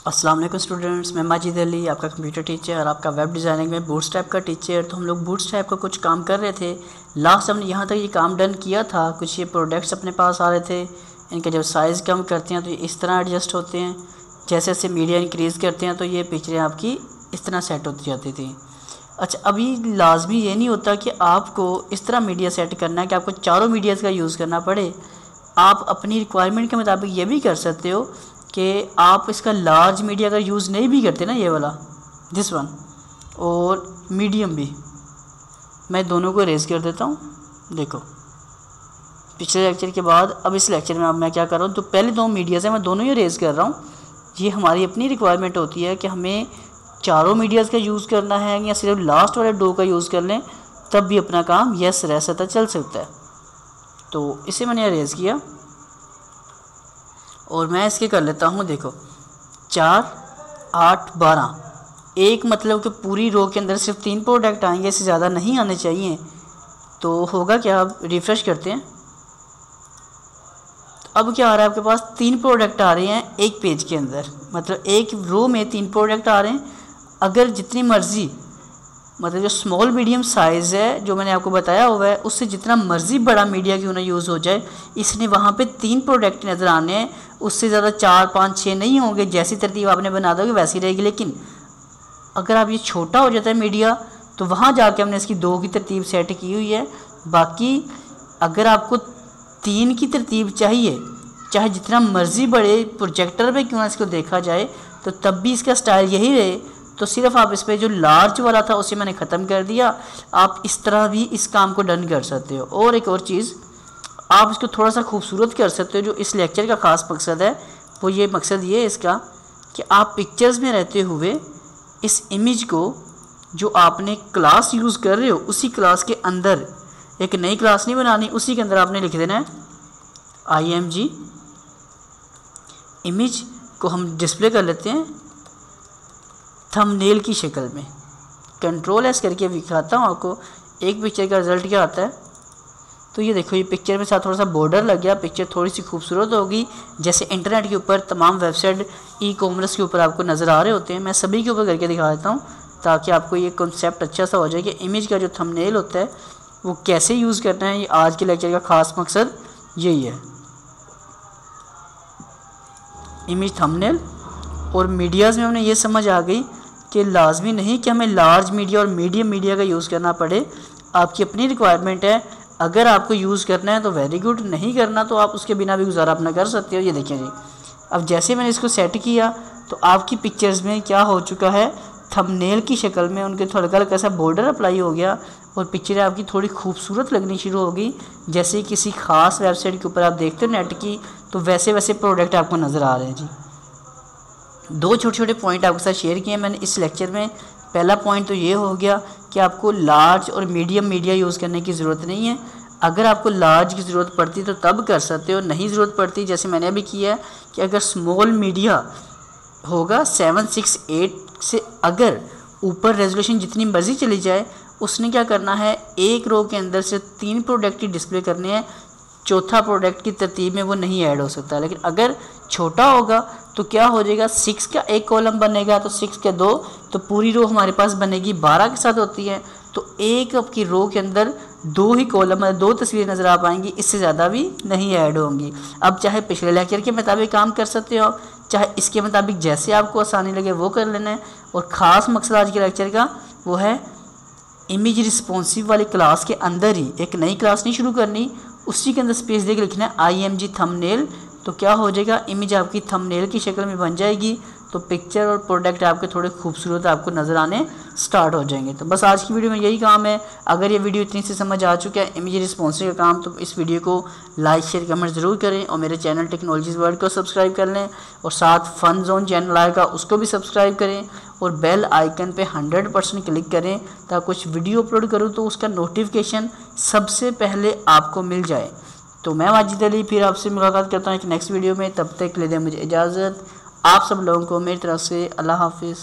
अस्सलाम वालेकुम स्टूडेंट्स, मैं माजिद अली आपका कंप्यूटर टीचर और आपका वेब डिज़ाइनिंग में बूटस्ट्रैप का टीचर। तो हम लोग बूटस्ट्रैप का कुछ काम कर रहे थे। लास्ट हमने यहाँ तक ये काम डन किया था। कुछ ये प्रोडक्ट्स अपने पास आ रहे थे, इनका जब साइज़ कम करते हैं तो ये इस तरह एडजस्ट होते हैं। जैसे जैसे मीडिया इंक्रीज़ करते हैं तो ये पिक्चरें आपकी इस तरह सेट होती जाती थी। अच्छा, अभी लाजमी ये नहीं होता कि आपको इस तरह मीडिया सेट करना है कि आपको चारों मीडियाज़ का यूज़ करना पड़े। आप अपनी रिक्वायरमेंट के मुताबिक ये भी कर सकते हो कि आप इसका लार्ज मीडिया अगर यूज़ नहीं भी करते ना, ये वाला दिस वन और मीडियम भी, मैं दोनों को रेज़ कर देता हूँ। देखो, पिछले लेक्चर के बाद अब इस लेक्चर में अब मैं क्या कर रहा हूँ, तो पहले दो मीडियाज़ हैं, मैं दोनों ही रेज़ कर रहा हूँ। ये हमारी अपनी रिक्वायरमेंट होती है कि हमें चारों मीडियाज़ का यूज़ करना है या सिर्फ लास्ट वाले दो का यूज़ कर लें, तब भी अपना काम यस रह सकता, चल सकता है। तो इसे मैंने रेज़ किया और मैं इसके कर लेता हूँ। देखो 4, 8, 12, एक मतलब कि पूरी रो के अंदर सिर्फ 3 प्रोडक्ट आएंगे, इससे ज़्यादा नहीं आने चाहिए। तो होगा क्या, आप रिफ़्रेश करते हैं, अब क्या आ रहा है आपके पास 3 प्रोडक्ट आ रहे हैं एक पेज के अंदर, मतलब एक रो में 3 प्रोडक्ट आ रहे हैं। अगर जितनी मर्ज़ी, मतलब जो स्मॉल मीडियम साइज़ है जो मैंने आपको बताया हुआ है, उससे जितना मर्ज़ी बड़ा मीडिया क्यों ना यूज़ हो जाए, इसने वहाँ पे 3 प्रोडक्ट नज़र आने हैं, उससे ज़्यादा 4, 5, 6 नहीं होंगे। जैसी तरतीब आपने बना दोगे वैसी रहेगी। लेकिन अगर आप ये छोटा हो जाता है मीडिया, तो वहाँ जाके हमने इसकी 2 की तरतीब सेट की हुई है। बाकी अगर आपको 3 की तरतीब चाहिए, चाहे जितना मर्ज़ी बड़े प्रोजेक्टर पे क्यों ना इसको देखा जाए, तो तब भी इसका स्टाइल यही रहे। तो सिर्फ आप इस पर जो लार्ज वाला था उसे मैंने ख़त्म कर दिया। आप इस तरह भी इस काम को डन कर सकते हो। और एक और चीज़, आप इसको थोड़ा सा खूबसूरत कर सकते हो। जो इस लेक्चर का ख़ास मकसद है वो ये मकसद ये है इसका कि आप पिक्चर्स में रहते हुए इस इमेज को जो आपने क्लास यूज़ कर रहे हो, उसी क्लास के अंदर एक नई क्लास नहीं बनानी, उसी के अंदर आपने लिख देना है IMG। इमेज को हम डिस्प्ले कर लेते हैं थंबनेल की शक्ल में। Ctrl+S करके दिखाता हूँ आपको एक पिक्चर का रिज़ल्ट क्या आता है। तो ये देखो, ये पिक्चर में साथ थोड़ा सा बॉर्डर लग गया, पिक्चर थोड़ी सी खूबसूरत होगी। जैसे इंटरनेट के ऊपर तमाम वेबसाइट ई-कॉमर्स के ऊपर आपको नज़र आ रहे होते हैं, मैं सभी के ऊपर करके दिखा देता हूँ ताकि आपको ये कॉन्सेप्ट अच्छा सा हो जाए कि इमेज का जो थंबनेल होता है वो कैसे यूज़ करना है। ये आज के लेक्चर का ख़ास मकसद यही है। इमेज थंबनेल और मीडियाज़ में हमने ये समझ आ गई कि लाजमी नहीं कि हमें लार्ज मीडिया और मीडियम मीडिया का यूज़ करना पड़े। आपकी अपनी रिक्वायरमेंट है, अगर आपको यूज़ करना है तो वेरी गुड, नहीं करना तो आप उसके बिना भी गुजारा अपना कर सकते हो। ये देखिए जी, अब जैसे मैंने इसको सेट किया तो आपकी पिक्चर्स में क्या हो चुका है, थंबनेल की शक्ल में उनके थोड़ा हल्का सा बॉर्डर अप्लाई हो गया और पिक्चरें आपकी थोड़ी खूबसूरत लगनी शुरू होगी। जैसे किसी ख़ास वेबसाइट के ऊपर आप देखते हो नेट की, तो वैसे वैसे प्रोडक्ट आपको नज़र आ रहे हैं जी। 2 छोटे छोटे पॉइंट आपके साथ शेयर किए मैंने इस लेक्चर में। पहला पॉइंट तो ये हो गया कि आपको लार्ज और मीडियम मीडिया यूज़ करने की ज़रूरत नहीं है। अगर आपको लार्ज की ज़रूरत पड़ती तो तब कर सकते हो, नहीं ज़रूरत पड़ती जैसे मैंने अभी किया है कि अगर स्मॉल मीडिया होगा 768 से, अगर ऊपर रेजोल्यूशन जितनी मर्ज़ी चली जाए, उसने क्या करना है, एक रो के अंदर से 3 प्रोडक्ट ही डिस्प्ले करने हैं, चौथा प्रोडक्ट की तरतीब में वो नहीं ऐड हो सकता। लेकिन अगर छोटा होगा तो क्या हो जाएगा, 6 का एक कॉलम बनेगा तो 6 के 2, तो पूरी रो हमारे पास बनेगी 12 के साथ होती है। तो एक आपकी रो के अंदर 2 ही कॉलम, 2 तस्वीरें नज़र आ पाएंगी, इससे ज़्यादा भी नहीं ऐड होंगी। अब चाहे पिछले लेक्चर के मुताबिक काम कर सकते हो, चाहे इसके मुताबिक जैसे आपको आसानी लगे वो कर लेना है। और ख़ास मकसद आज के लेक्चर का वो है इमेज रिस्पॉन्सिव वाली क्लास के अंदर ही एक नई क्लास नहीं शुरू करनी, उसी के अंदर स्पेस देकर लिखना है IMG थंबनेल। तो क्या हो जाएगा, इमेज आपकी थंबनेल की शक्ल में बन जाएगी। तो पिक्चर और प्रोडक्ट आपके थोड़े खूबसूरत आपको नज़र आने स्टार्ट हो जाएंगे। तो बस आज की वीडियो में यही काम है। अगर ये वीडियो इतनी सी समझ आ चुका है इमेज रिस्पॉन्सिव का काम, तो इस वीडियो को लाइक शेयर कमेंट ज़रूर करें और मेरे चैनल टेक्नोलॉजीज़ वर्ल्ड को सब्सक्राइब कर लें। और साथ फन जोन चैनल आएगा उसको भी सब्सक्राइब करें और बेल आइकन पे 100% क्लिक करें ताकि कुछ वीडियो अपलोड करूँ तो उसका नोटिफिकेशन सबसे पहले आपको मिल जाए। तो मैं माजिद अली फिर आपसे मुलाकात करता हूँ एक नेक्स्ट वीडियो में। तब तक के लिए दें मुझे इजाज़त। आप सब लोगों को मेरी तरफ से अल्लाह हाफिज़।